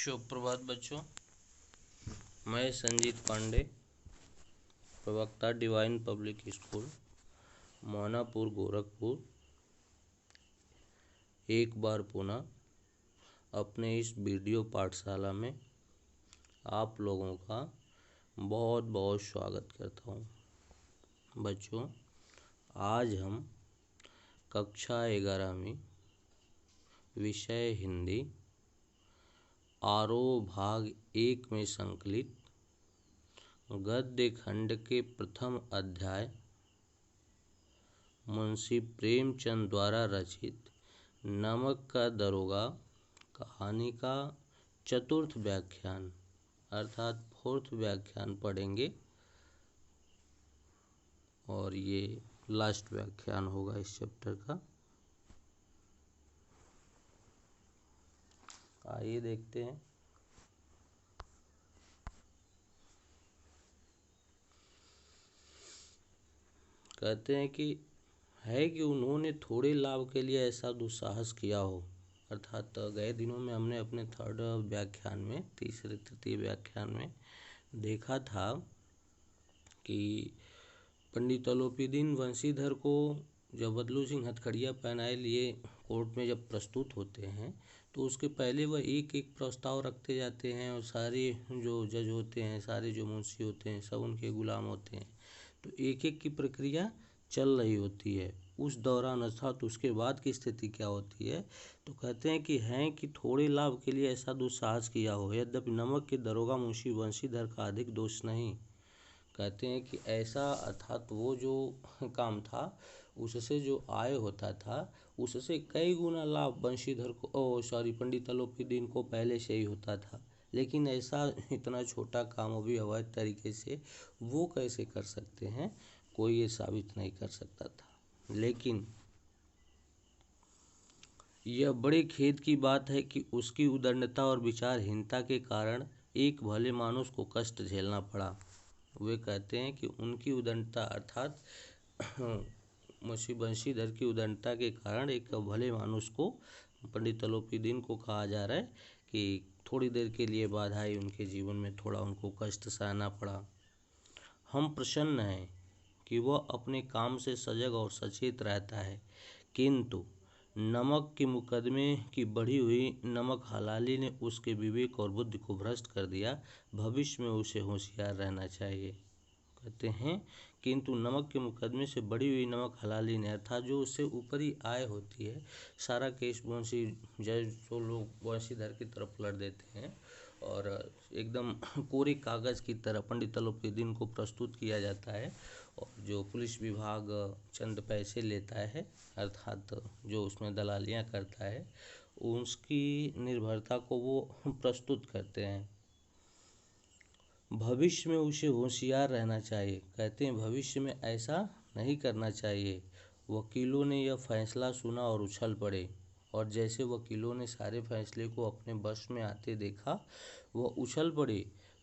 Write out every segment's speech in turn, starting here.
शुभ प्रभात बच्चों। मैं संजीत पांडे, प्रवक्ता divine public school Mohanapur Gorakhpur, एक बार पुनः अपने इस वीडियो पाठशाला में आप लोगों का बहुत बहुत स्वागत करता हूँ। बच्चों, आज हम कक्षा 11वीं विषय हिंदी आरोह भाग 1 में संकलित गद्य खंड के प्रथम अध्याय मुंशी प्रेमचंद द्वारा रचित नमक का दरोगा कहानी का चतुर्थ व्याख्यान अर्थात 4th व्याख्यान पढ़ेंगे और ये लास्ट व्याख्यान होगा इस चैप्टर का। आइए देखते हैं। कहते हैं कि उन्होंने थोड़े लाभ के लिए ऐसा दुस्साहस किया हो। अर्थात गए दिनों में हमने अपने 3rd व्याख्यान में तीसरे तृतीय व्याख्यान में देखा था कि पंडित अलोपीदीन वंशीधर को जब बदलू सिंह हथकड़िया पहनाए लिए कोर्ट में जब प्रस्तुत होते हैं तो उसके पहले वह एक एक प्रस्ताव रखते जाते हैं और सारे जो जज होते हैं, सारे जो मुंशी होते हैं, सब उनके गुलाम होते हैं। तो एक एक की प्रक्रिया चल रही होती है। उस दौरान अर्थात उसके बाद की स्थिति क्या होती है तो कहते हैं कि थोड़े लाभ के लिए ऐसा दुस्साहस किया हो। यद्यपि नमक के दरोगा मुंशी वंशीधर का अधिक दोष नहीं। कहते हैं कि ऐसा अर्थात वो जो काम था उससे जो आय होता था उससे कई गुना लाभ वंशीधर को पंडित अलोपीदीन को पहले से ही होता था। लेकिन ऐसा इतना छोटा काम भी अवैध तरीके से वो कैसे कर सकते हैं, कोई ये साबित नहीं कर सकता था। लेकिन यह बड़े खेद की बात है कि उसकी उदंडता और विचारहीनता के कारण एक भले मानुष को कष्ट झेलना पड़ा। वे कहते हैं कि उनकी उदंडता अर्थात मुंशी वंशीधर की उदंडता के कारण एक भले मानुष को, पंडित अलोपीदीन को कहा जा रहा है कि थोड़ी देर के लिए बाधा आई उनके जीवन में, थोड़ा उनको कष्ट सहना पड़ा। हम प्रसन्न हैं कि वह अपने काम से सजग और सचेत रहता है, किंतु नमक के मुकदमे की बढ़ी हुई नमक हलाली ने उसके विवेक और बुद्धि को भ्रष्ट कर दिया। भविष्य में उसे होशियार रहना चाहिए। कहते हैं किंतु नमक के मुकदमे से बढ़ी हुई नमक हलाली ने अर्थात जो उससे ऊपरी आय होती है, सारा केस वंशी जज जो लोग वंशीधर की तरफ लड़ देते हैं और एकदम कोरे कागज़ की तरह पंडित अलोपीदीन को प्रस्तुत किया जाता है और जो पुलिस विभाग चंद पैसे लेता है अर्थात जो उसमें दलालियाँ करता है, उसकी निर्भरता को वो प्रस्तुत करते हैं। भविष्य में उसे होशियार रहना चाहिए। कहते हैं भविष्य में ऐसा नहीं करना चाहिए। वकीलों ने यह फैसला सुना और उछल पड़े और जैसे वकीलों ने सारे फैसले को अपने बस में आते देखा वह उछल पड़े।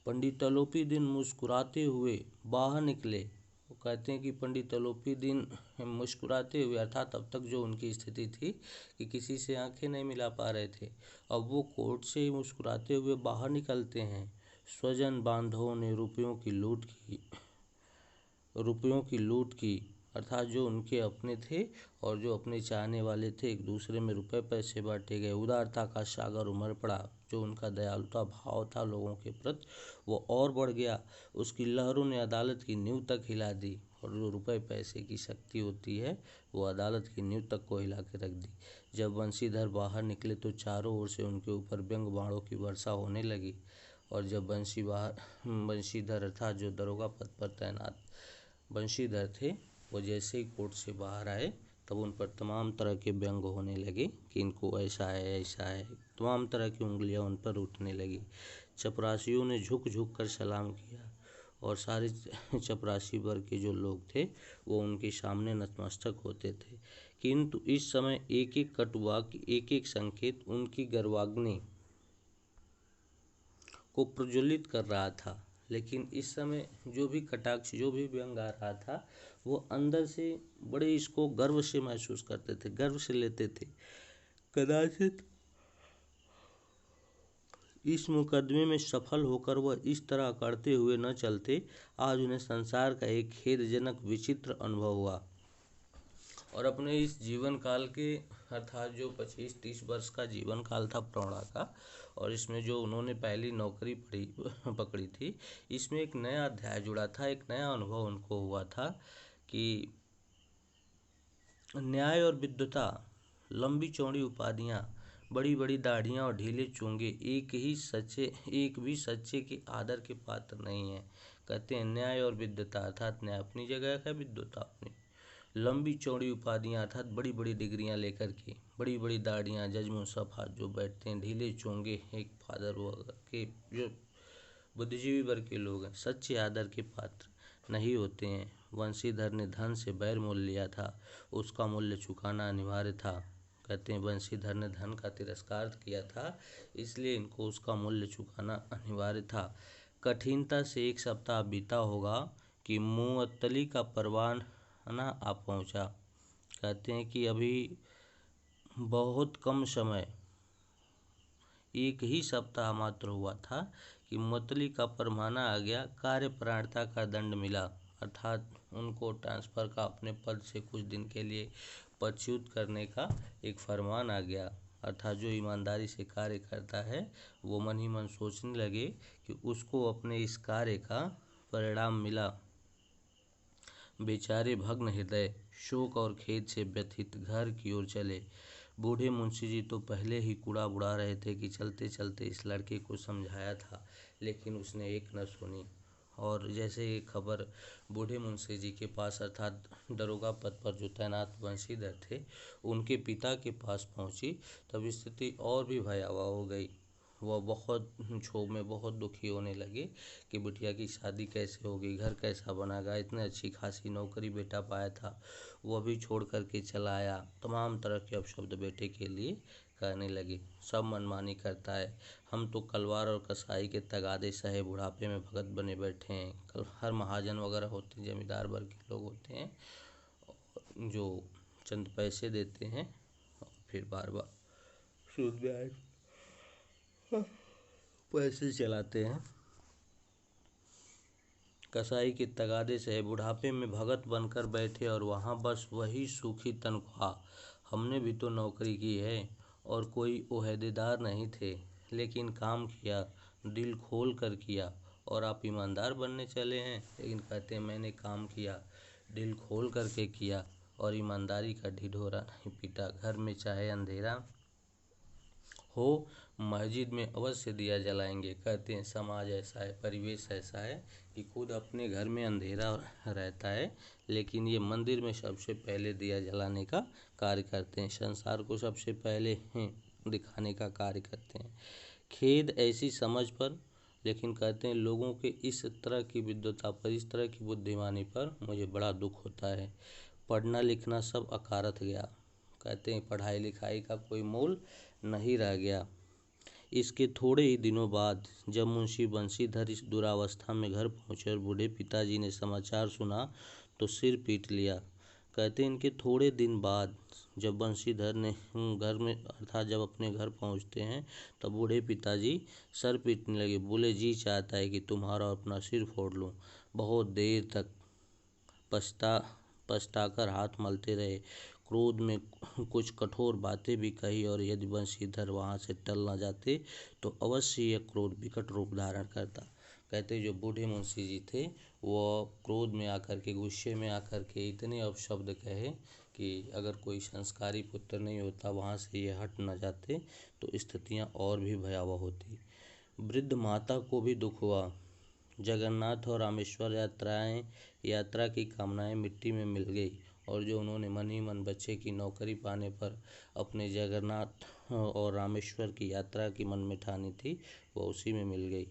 पंडित अलोपीदीन मुस्कुराते हुए बाहर निकले। वो कहते हैं कि पंडित अलोपीदीन मुस्कुराते हुए अर्थात अब तक जो उनकी स्थिति थी कि किसी से आंखें नहीं मिला पा रहे थे, अब वो कोर्ट से मुस्कुराते हुए बाहर निकलते हैं। स्वजन बांधवों ने रुपयों की लूट की अर्थात जो उनके अपने थे और जो अपने चाहने वाले थे, एक दूसरे में रुपए पैसे बांटे गए। उदारता का सागर उमड़ पड़ा। जो उनका दयालुता भाव था लोगों के प्रति वो और बढ़ गया। उसकी लहरों ने अदालत की नींव तक हिला दी और जो रुपए पैसे की शक्ति होती है वो अदालत की नींव तक को हिला के रख दी। जब वंशीधर बाहर निकले तो चारों ओर से उनके ऊपर व्यंग बाणों की वर्षा होने लगी और जब वंशीधर अर्थात जो दरोगा पद पर तैनात वंशीधर थे वो जैसे ही कोर्ट से बाहर आए तब उन पर तमाम तरह के व्यंग होने लगे कि इनको ऐसा है, तमाम तरह की उंगलियां उन पर उठने लगी। चपरासियों ने झुक झुक कर सलाम किया और सारे चपरासी वर्ग के जो लोग थे वो उनके सामने नतमस्तक होते थे। किंतु इस समय एक एक कटुवाक्य, एक एक संकेत उनकी गर्वाग्नि को प्रज्वलित कर रहा था। लेकिन इस समय जो भी कटाक्ष, जो भी व्यंग आ रहा था वो अंदर से बड़े इसको गर्व से महसूस करते थे, गर्व से लेते थे। कदाचित इस मुकदमे में सफल होकर वह इस तरह करते हुए न चलते, आज उन्हें संसार का एक खेदजनक विचित्र अनुभव हुआ। और अपने इस जीवन काल के अर्थात जो 25-30 वर्ष का जीवन काल था प्रौढ़ा का, और इसमें जो उन्होंने पहली नौकरी पकड़ी थी, इसमें एक नया अध्याय जुड़ा था, एक नया अनुभव उनको हुआ था कि न्याय और विद्वता, लंबी चौड़ी उपाधियाँ, बड़ी बड़ी दाढ़ियाँ और ढीले चोंगे एक भी सच्चे के आदर के पात्र नहीं हैं। कहते हैं न्याय और विद्वता अर्थात न्याय अपनी जगह है, विद्वता अपनी, लंबी चौड़ी उपाधियाँ अर्थात बड़ी बड़ी डिग्रियाँ लेकर के, बड़ी बड़ी दाढ़ियाँ, जज मुंसफ हाथ जो बैठते हैं, ढीले चोंगे एक फादर वगैरह के जो बुद्धिजीवी वर्ग के लोग हैं, सच्चे आदर के पात्र नहीं होते हैं। वंशीधर ने धन से बैर मोल लिया था, उसका मूल्य चुकाना अनिवार्य था। कहते हैं वंशीधर ने धन का तिरस्कार किया था, इसलिए इनको उसका मूल्य चुकाना अनिवार्य था। कठिनता से 1 सप्ताह बीता होगा कि मुअत्तली का परवाना आ पहुंचा। कहते हैं कि अभी बहुत कम समय, 1 ही सप्ताह मात्र हुआ था कि मुअत्तली का परवाना आ गया। कार्यपरायणता का दंड मिला, अर्थात उनको ट्रांसफ़र का, अपने पद से कुछ दिन के लिए पदच्युत करने का एक फरमान आ गया। अर्थात जो ईमानदारी से कार्य करता है वो मन ही मन सोचने लगे कि उसको अपने इस कार्य का परिणाम मिला। बेचारे भग्न हृदय, शोक और खेद से व्यथित घर की ओर चले। बूढ़े मुंशी जी तो पहले ही कूड़ा बुड़ा रहे थे कि चलते चलते इस लड़के को समझाया था, लेकिन उसने एक न सुनी। और जैसे ये खबर बूढ़े मुंशी जी के पास अर्थात दरोगा पद पर जो तैनात बंशीधर थे उनके पिता के पास पहुंची, तब स्थिति और भी भयावह हो गई। वह बहुत क्षोभ में, बहुत दुखी होने लगे कि बिटिया की शादी कैसे होगी, घर कैसा बनेगा, इतने अच्छी खासी नौकरी बेटा पाया था वह भी छोड़ करके चला आया। तमाम तरह के अपशब्द बेटे के लिए कहने लगे। सब मनमानी करता है, हम तो कलवार और कसाई के तगादे सहे बुढ़ापे में भगत बने बैठे हैं। कल हर महाजन वगैरह होते हैं, जमींदार वर्ग के लोग होते हैं जो चंद पैसे देते हैं और फिर बार बार सूद ब्याज पैसे चलाते हैं। कसाई के तगादे से बुढ़ापे में भगत बनकर बैठे और वहाँ बस वही सूखी तनख्वाह। हमने भी तो नौकरी की है और कोई ओहदेदार नहीं थे, लेकिन काम किया, दिल खोल कर किया। और आप ईमानदार बनने चले हैं, लेकिन कहते हैं मैंने काम किया, दिल खोल करके किया और ईमानदारी का ढिढोरा नहीं पीटा। घर में चाहे अंधेरा हो, मस्जिद में अवश्य दिया जलाएंगे। कहते हैं समाज ऐसा है, परिवेश ऐसा है कि खुद अपने घर में अंधेरा रहता है, लेकिन ये मंदिर में सबसे पहले दिया जलाने का कार्य करते हैं, संसार को सबसे पहले दिखाने का कार्य करते हैं। खेद ऐसी समझ पर, लेकिन कहते हैं लोगों के इस तरह की विद्वता पर, इस तरह की बुद्धिमानी पर मुझे बड़ा दुख होता है। पढ़ना लिखना सब अकारथ गया। कहते हैं पढ़ाई लिखाई का कोई मोल नहीं रह गया। इसके थोड़े ही दिनों बाद जब मुंशी बंशीधर इस दुरावस्था में घर पहुंचे और बूढ़े पिताजी ने समाचार सुना तो सिर पीट लिया। कहते हैं इनके थोड़े दिन बाद जब बंशीधर ने घर में अर्थात जब अपने घर पहुंचते हैं तब बूढ़े पिताजी सर पीटने लगे। बोले जी चाहता है कि तुम्हारा अपना सिर फोड़ लूं। बहुत देर तक पछताकर हाथ मलते रहे। क्रोध में कुछ कठोर बातें भी कही और यदि बंशीधर वहाँ से टल न जाते तो अवश्य यह क्रोध विकट रूप धारण करता। कहते जो बूढ़े मुंशी जी थे वो क्रोध में आकर के, गुस्से में आकर के इतने अपशब्द कहे कि अगर कोई संस्कारी पुत्र नहीं होता वहाँ से ये हट न जाते तो स्थितियाँ और भी भयावह होती। वृद्ध माता को भी दुख हुआ। जगन्नाथ और रामेश्वर यात्रा की कामनाएं मिट्टी में मिल गई और जो उन्होंने मन ही मन बच्चे की नौकरी पाने पर अपने जगन्नाथ और रामेश्वर की यात्रा की मन में ठानी थी वो उसी में मिल गई।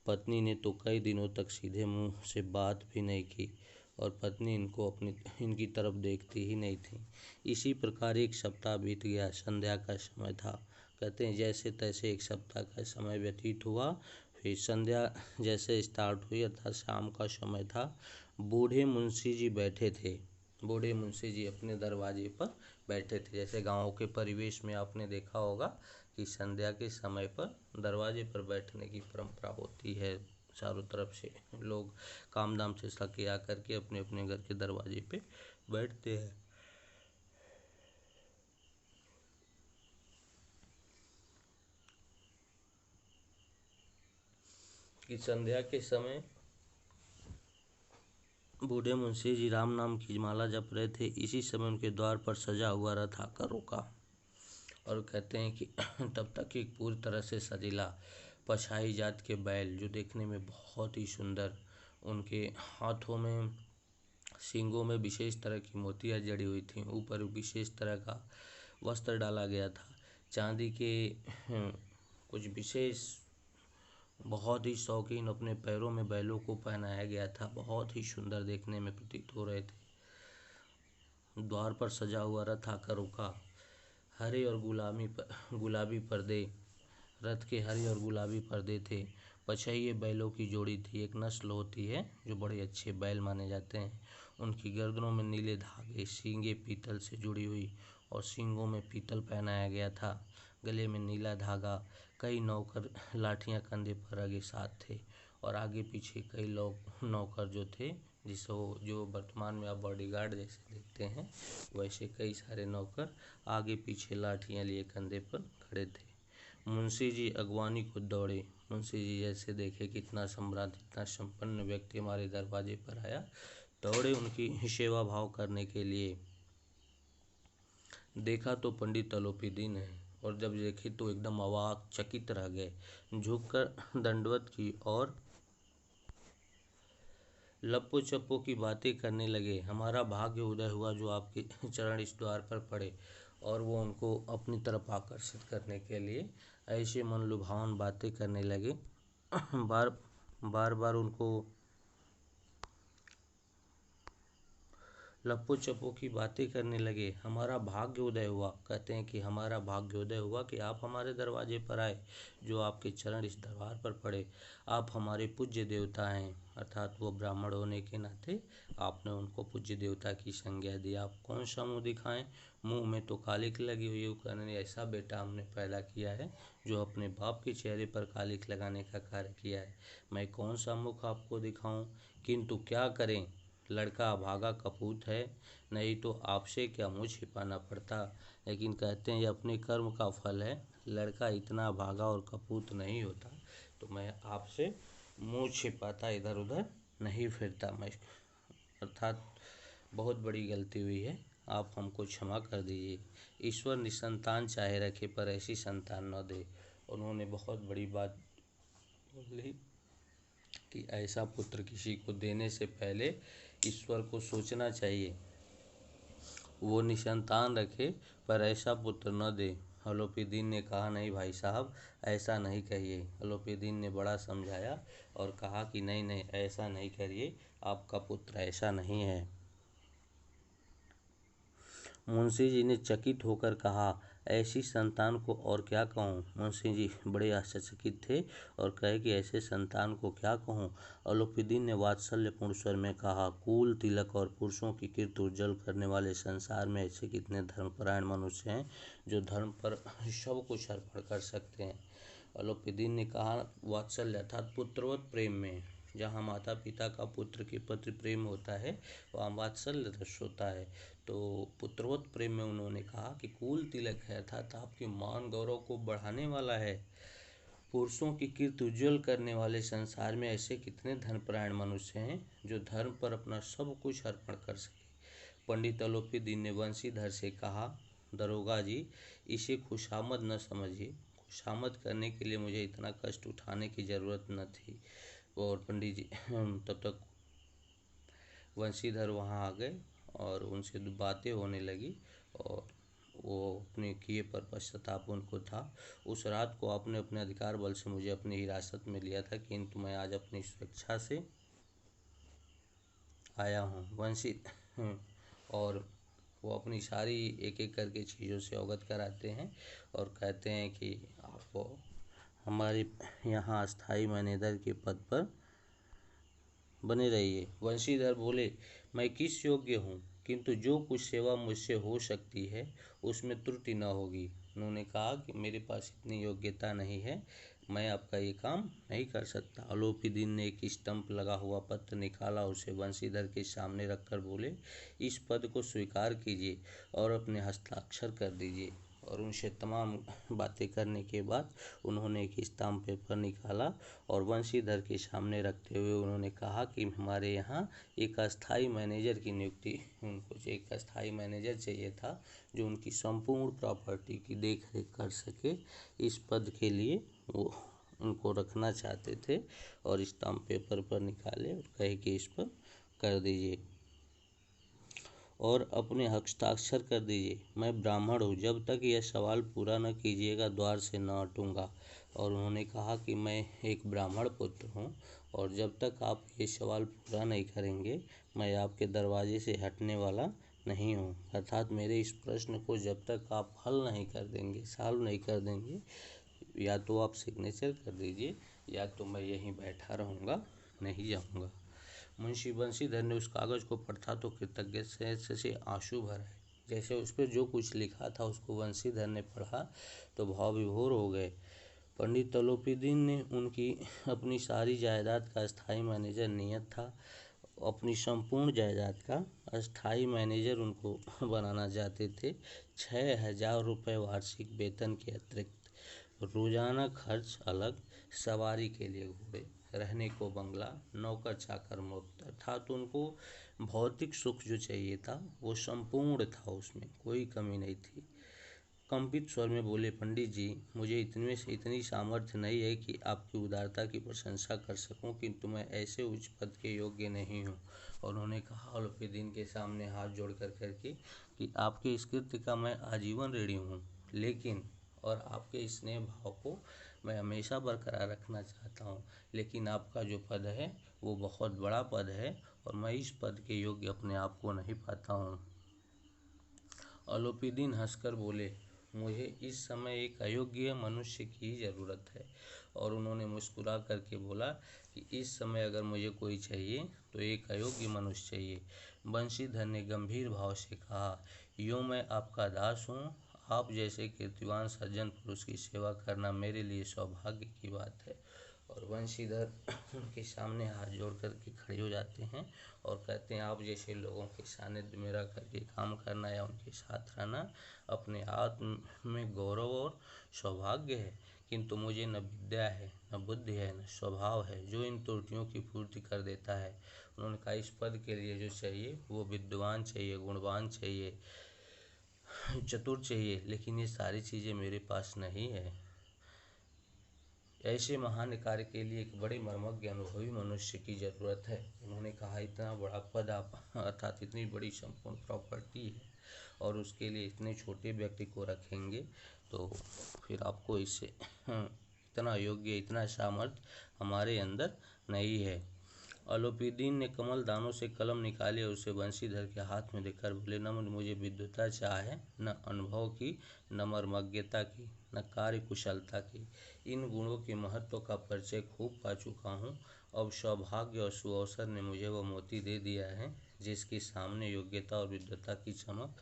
पत्नी ने तो कई दिनों तक सीधे मुंह से बात भी नहीं की और पत्नी इनकी तरफ देखती ही नहीं थी। इसी प्रकार 1 सप्ताह बीत गया। संध्या का समय था। कहते हैं जैसे तैसे 1 सप्ताह का समय व्यतीत हुआ। फिर संध्या जैसे स्टार्ट हुई अर्थात शाम का समय था। बूढ़े मुंशी जी बैठे थे। बूढ़े मुंशी जी अपने दरवाजे पर बैठे थे। जैसे गाँव के परिवेश में आपने देखा होगा कि संध्या के समय पर दरवाजे पर बैठने की परंपरा होती है। चारों तरफ से लोग काम धाम से थके आकर के अपने अपने घर के दरवाजे पे बैठते हैं। कि संध्या के समय बूढ़े मुंशी जी राम नाम की माला जप रहे थे। इसी समय उनके द्वार पर सजा हुआ रथ आकर रुका और कहते हैं कि तब तक एक पूरी तरह से सजीला पछाई जात के बैल, जो देखने में बहुत ही सुंदर, उनके हाथों में सींगों में विशेष तरह की मोतियाँ जड़ी हुई थीं, ऊपर विशेष तरह का वस्त्र डाला गया था, चांदी के कुछ विशेष बहुत ही शौकीन अपने पैरों में बैलों को पहनाया गया था, बहुत ही सुंदर देखने में प्रतीत हो रहे थे। द्वार पर सजा हुआ रथ आकर रुका। हरे और गुलाबी पर्दे, रथ के हरे और गुलाबी पर्दे थे। पछैये बैलों की जोड़ी थी। एक नस्ल होती है जो बड़े अच्छे बैल माने जाते हैं। उनकी गर्दनों में नीले धागे, सींगे पीतल से जुड़ी हुई और सींगों में पीतल पहनाया गया था, गले में नीला धागा। कई नौकर लाठियां कंधे पर आगे साथ थे और आगे पीछे कई लोग नौकर जो थे, जिसको जो वर्तमान में आप बॉडीगार्ड जैसे देखते हैं, वैसे कई सारे नौकर आगे पीछे लाठियां लिए कंधे पर खड़े थे। मुंशी जी अगवानी को दौड़े। मुंशी जी जैसे देखे कितना सम्राट, इतना संपन्न व्यक्ति हमारे दरवाजे पर आया, दौड़े उनकी सेवा भाव करने के लिए। देखा तो पंडित अलोपीदीन है, और जब देखे तो एकदम अवाक चकित रह गए। झुककर दंडवत की और लप्पो चप्पो की बातें करने लगे। हमारा भाग्य उदय हुआ जो आपके चरण इस द्वार पर पड़े। और वो उनको अपनी तरफ आकर्षित करने के लिए ऐसे मन लुभावन बातें करने लगे। बार बार उनको लप्पो चप्पो की बातें करने लगे। हमारा भाग्य उदय हुआ, कहते हैं कि हमारा भाग्य उदय हुआ कि आप हमारे दरवाजे पर आए, जो आपके चरण इस दरबार पर पड़े। आप हमारे पूज्य देवता हैं, अर्थात वो ब्राह्मण होने के नाते आपने उनको पूज्य देवता की संज्ञा दी। आप कौन सा मुँह दिखाएं, मुंह में तो कालिक लगी हुई है। वो कहने ऐसा बेटा हमने पैदा किया है जो अपने बाप के चेहरे पर कालिक लगाने का कार्य किया है। मैं कौन सा मुख आपको दिखाऊं, किंतु क्या करें, लड़का अभागा कपूत है, नहीं तो आपसे क्या मुँह छिपाना पड़ता। लेकिन कहते हैं ये अपने कर्म का फल है। लड़का इतना अभागा और कपूत नहीं होता तो मैं आपसे मुँह छिपाता इधर उधर नहीं फिरता। मैं अर्थात बहुत बड़ी गलती हुई है, आप हमको क्षमा कर दीजिए। ईश्वर निसंतान चाहे रखे पर ऐसी संतान न दे। उन्होंने बहुत बड़ी बात बोली कि ऐसा पुत्र किसी को देने से पहले ईश्वर को सोचना चाहिए, वो निसंतान रखे पर ऐसा पुत्र न दे। अलोपीदीन ने कहा नहीं भाई साहब, ऐसा नहीं कहिए। अलोपीदीन ने बड़ा समझाया और कहा कि नहीं नहीं, ऐसा नहीं करिए, आपका पुत्र ऐसा नहीं है। मुंशी जी ने चकित होकर कहा, ऐसी संतान को और क्या कहूँ। मुंशी जी बड़े आश्चर्यचकित थे और कहे कि ऐसे संतान को क्या कहूँ। अलोपीदीन ने वात्सल्यपूर्ण स्वर में कहा, कुल तिलक और पुरुषों की कीर्ति उज्जवल करने वाले संसार में ऐसे कितने धर्मपरायण मनुष्य हैं जो धर्म पर सब कुछ अर्पण कर सकते हैं। अलोपीदीन ने कहा, वात्सल्य अर्थात पुत्रवत प्रेम में, जहाँ माता पिता का पुत्र के प्रति प्रेम होता है वहाँ वात्सल्य रस होता है। तो पुत्रवत प्रेम में उन्होंने कहा कि कुल तिलक है, अर्थात आपके मान गौरव को बढ़ाने वाला है। पुरुषों की कीर्ति उज्ज्वल करने वाले संसार में ऐसे कितने धर्मपरायण मनुष्य हैं जो धर्म पर अपना सब कुछ अर्पण कर सके। पंडित अलोपीदीन ने वंशीधर से कहा, दरोगा जी, इसे खुशामद न समझिए। खुशामद करने के लिए मुझे इतना कष्ट उठाने की ज़रूरत न थी। और पंडित जी तब तक वंशीधर वहाँ आ गए और उनसे बातें होने लगी और वो अपने किए पर पश्चाताप उनको था। उस रात को आपने अपने अधिकार बल से मुझे अपनी हिरासत में लिया था, किंतु मैं आज अपनी स्वेच्छा से आया हूँ। वंशी और वो अपनी सारी एक एक करके चीज़ों से अवगत कराते हैं और कहते हैं कि आप हमारे यहाँ अस्थाई मैनेजर के पद पर बने रहिए। वंशीधर बोले, मैं किस योग्य हूँ, किंतु जो कुछ सेवा मुझसे हो सकती है उसमें त्रुटि न होगी। उन्होंने कहा कि मेरे पास इतनी योग्यता नहीं है, मैं आपका ये काम नहीं कर सकता। अलोपीदीन ने एक स्टंप लगा हुआ पत्र निकाला, उसे बंशीधर के सामने रखकर बोले, इस पद को स्वीकार कीजिए और अपने हस्ताक्षर कर दीजिए। और उनसे तमाम बातें करने के बाद उन्होंने एक स्टाम्प पेपर निकाला और बंशीधर के सामने रखते हुए उन्होंने कहा कि हमारे यहाँ एक अस्थाई मैनेजर की नियुक्ति, उनको एक अस्थाई मैनेजर चाहिए था जो उनकी संपूर्ण प्रॉपर्टी की देख रेख कर सके। इस पद के लिए वो उनको रखना चाहते थे और स्टाम्प पेपर पर निकाले और कहे कि इस पर कर दीजिए और अपने हस्ताक्षर कर दीजिए। मैं ब्राह्मण हूँ, जब तक यह सवाल पूरा न कीजिएगा द्वार से न हटूँगा। और उन्होंने कहा कि मैं एक ब्राह्मण पुत्र हूँ और जब तक आप ये सवाल पूरा नहीं करेंगे मैं आपके दरवाजे से हटने वाला नहीं हूँ। अर्थात मेरे इस प्रश्न को जब तक आप हल नहीं कर देंगे, सॉल्व नहीं कर देंगे, या तो आप सिग्नेचर कर दीजिए या तो मैं यहीं बैठा रहूँगा, नहीं जाऊँगा। मुंशी बंशीधर ने उस कागज़ को पढ़ा तो कृतज्ञता से आंसू भर आए। जैसे उस पर जो कुछ लिखा था उसको बंशीधर ने पढ़ा तो भाव विभोर हो गए। पंडित अलोपीदीन ने उनकी अपनी सारी जायदाद का अस्थाई मैनेजर नियत था। अपनी संपूर्ण जायदाद का अस्थाई मैनेजर उनको बनाना चाहते थे। 6,000 रुपये वार्षिक वेतन के अतिरिक्त रोजाना खर्च अलग, सवारी के लिए घोड़े, रहने को बंगला, नौकर चाकर मुक्त। अर्थात उनको भौतिक सुख जो चाहिए था वो संपूर्ण था, उसमें कोई कमी नहीं थी। कंपित स्वर में बोले, पंडित जी, मुझे इतने से इतनी सामर्थ्य नहीं है कि आपकी उदारता की प्रशंसा कर सकूं, किंतु मैं ऐसे उच्च पद के योग्य नहीं हूं। और उन्होंने कहा अलोपीदीन के सामने हाथ जोड़ कर करके कि आपके इस कृत्य का मैं आजीवन ऋणी हूँ, लेकिन और आपके स्नेह भाव को मैं हमेशा बरकरार रखना चाहता हूँ, लेकिन आपका जो पद है वो बहुत बड़ा पद है और मैं इस पद के योग्य अपने आप को नहीं पाता हूँ। अलोपीदीन हंसकर बोले, मुझे इस समय एक अयोग्य मनुष्य की ज़रूरत है। और उन्होंने मुस्कुरा करके बोला कि इस समय अगर मुझे कोई चाहिए तो एक अयोग्य मनुष्य चाहिए। बंशीधर ने गंभीर भाव से कहा, यूँ मैं आपका दास हूँ, आप जैसे कीर्तिवान सज्जन पुरुष की सेवा करना मेरे लिए सौभाग्य की बात है। और बंशीधर उनके सामने हाथ जोड़ करके खड़े हो जाते हैं और कहते हैं, आप जैसे लोगों के सानिध्य में रह करके काम करना या उनके साथ रहना अपने आत्म में गौरव और सौभाग्य है, किंतु मुझे न विद्या है, न बुद्धि है, न स्वभाव है जो इन त्रुटियों की पूर्ति कर देता है। उन्होंने कहा, इस पद के लिए जो चाहिए वो विद्वान चाहिए, गुणवान चाहिए, चतुर चाहिए, लेकिन ये सारी चीज़ें मेरे पास नहीं है। ऐसे महान कार्य के लिए एक बड़े मर्मज्ञ अनुभवी मनुष्य की ज़रूरत है। उन्होंने कहा, इतना बड़ा पद आप, अर्थात इतनी बड़ी संपूर्ण प्रॉपर्टी है और उसके लिए इतने छोटे व्यक्ति को रखेंगे तो फिर आपको इससे इतना योग्य, इतना सामर्थ्य हमारे अंदर नहीं है। अलोपीदीन ने कमल दानों से कलम निकाली और उसे बंशीधर के हाथ में देकर बोले, न मुझे विद्वता चाहे, न अनुभव की, न मर्मज्ञता की, न कार्य कुशलता की। इन गुणों के महत्व का परिचय खूब पा चुका हूँ। अब सौभाग्य और सुअवसर ने मुझे वह मोती दे दिया है जिसके सामने योग्यता और विद्वता की चमक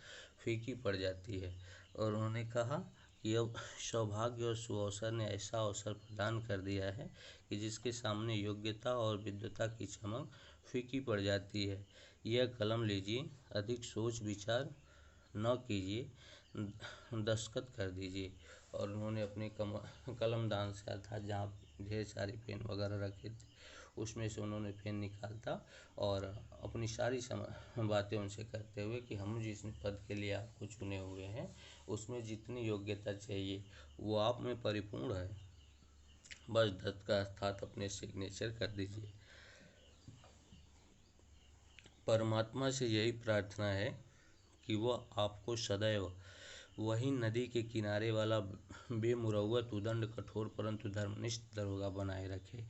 फीकी पड़ जाती है। और उन्होंने कहा कि अब सौभाग्य और सुअवसर ने ऐसा अवसर प्रदान कर दिया है कि जिसके सामने योग्यता और विद्वता की चमक फीकी पड़ जाती है। यह कलम लीजिए, अधिक सोच विचार न कीजिए, दस्तखत कर दीजिए। और उन्होंने अपने कलमदान से, अर्थात जहाँ ढेर सारी पेन वगैरह रखे थे उसमें से उन्होंने पेन निकालता और अपनी सारी बातें उनसे करते हुए कि हम जिस पद के लिए आपको चुने हुए हैं उसमें जितनी योग्यता चाहिए वो आप में परिपूर्ण है, बस दत्त का अर्थात अपने सिग्नेचर कर दीजिए। परमात्मा से यही प्रार्थना है कि वह आपको सदैव वही नदी के किनारे वाला बेमुरव्वत, उदंड, कठोर परंतु धर्मनिष्ठ दरोगा बनाए रखे।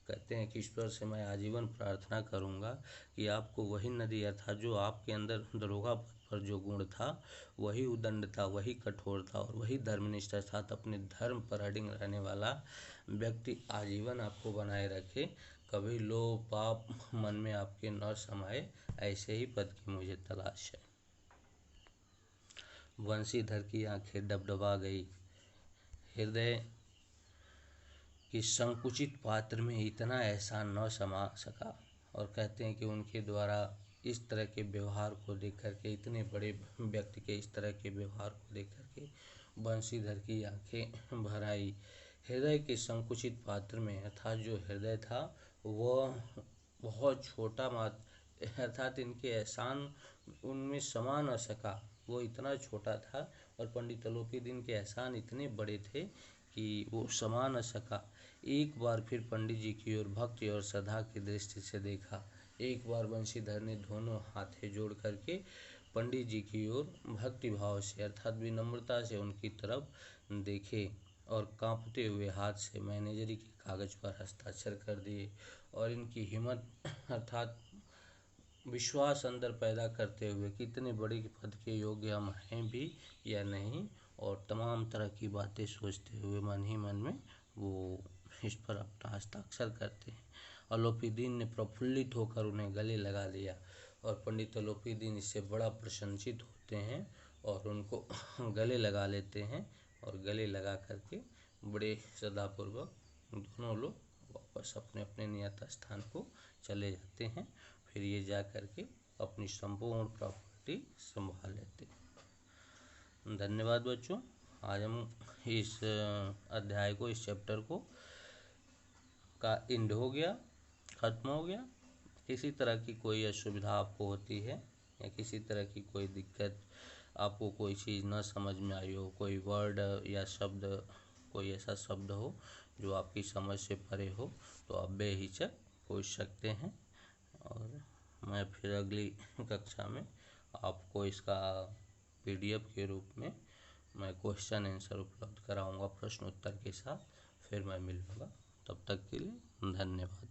कहते हैं कि ईश्वर से मैं आजीवन प्रार्थना करूंगा कि आपको वही नदी, अर्थात जो आपके अंदर दरोगा पद पर जो गुण था, वही उदंडता, वही कठोरता और वही धर्मनिष्ठ, अर्थात अपने धर्म पर अडिग रहने वाला व्यक्ति आजीवन आपको बनाए रखे। कभी लोभ पाप मन में आपके न समाये, ऐसे ही पद की मुझे तलाश है। बंशीधर की आंखें डबडबा गई। हृदय कि संकुचित पात्र में इतना एहसान न समा सका। और कहते हैं कि उनके द्वारा इस तरह के व्यवहार को देख करके, इतने बड़े व्यक्ति के इस तरह के व्यवहार को देख करके बंशीधर की आंखें भर आई। हृदय के संकुचित पात्र में, अर्थात जो हृदय था वह बहुत छोटा मात्र, अर्थात इनके एहसान उनमें समा न सका, वो इतना छोटा था। और पंडित अलोपीदीन के एहसान इतने बड़े थे कि वो समा न सका। एक बार फिर पंडित जी की ओर भक्ति और श्रद्धा की दृष्टि से देखा। एक बार बंशीधर ने दोनों हाथें जोड़ करके पंडित जी की ओर भक्ति भाव से, अर्थात विनम्रता से उनकी तरफ देखे और कांपते हुए हाथ से मैनेजरी के कागज पर हस्ताक्षर कर दिए। और इनकी हिम्मत, अर्थात विश्वास अंदर पैदा करते हुए कि इतने बड़े पद के योग्य हम हैं भी या नहीं, और तमाम तरह की बातें सोचते हुए मन ही मन में वो इस पर अपना हस्ताक्षर करते हैं। अलोपीदीन ने प्रफुल्लित होकर उन्हें गले लगा लिया और पंडित अलोपीदीन इससे बड़ा प्रशंसित होते हैं और उनको गले लगा लेते हैं। और गले लगा करके बड़े श्रद्धापूर्वक दोनों लोग वापस अपने अपने नियत स्थान को चले जाते हैं। फिर ये जा करके अपनी संपूर्ण प्रॉपर्टी संभाल लेते हैं। धन्यवाद बच्चों। आज हम इस अध्याय को, इस चैप्टर को का एंड हो गया, ख़त्म हो गया। किसी तरह की कोई असुविधा आपको होती है या किसी तरह की कोई दिक्कत, आपको कोई चीज़ न समझ में आई हो, कोई वर्ड या शब्द, कोई ऐसा शब्द हो जो आपकी समझ से परे हो, तो आप बेहिचक पूछ सकते हैं। और मैं फिर अगली कक्षा में आपको इसका PDF के रूप में मैं क्वेश्चन आंसर उपलब्ध कराऊंगा प्रश्न उत्तर के साथ। फिर मैं मिलूँगा, तब तक के लिए धन्यवाद।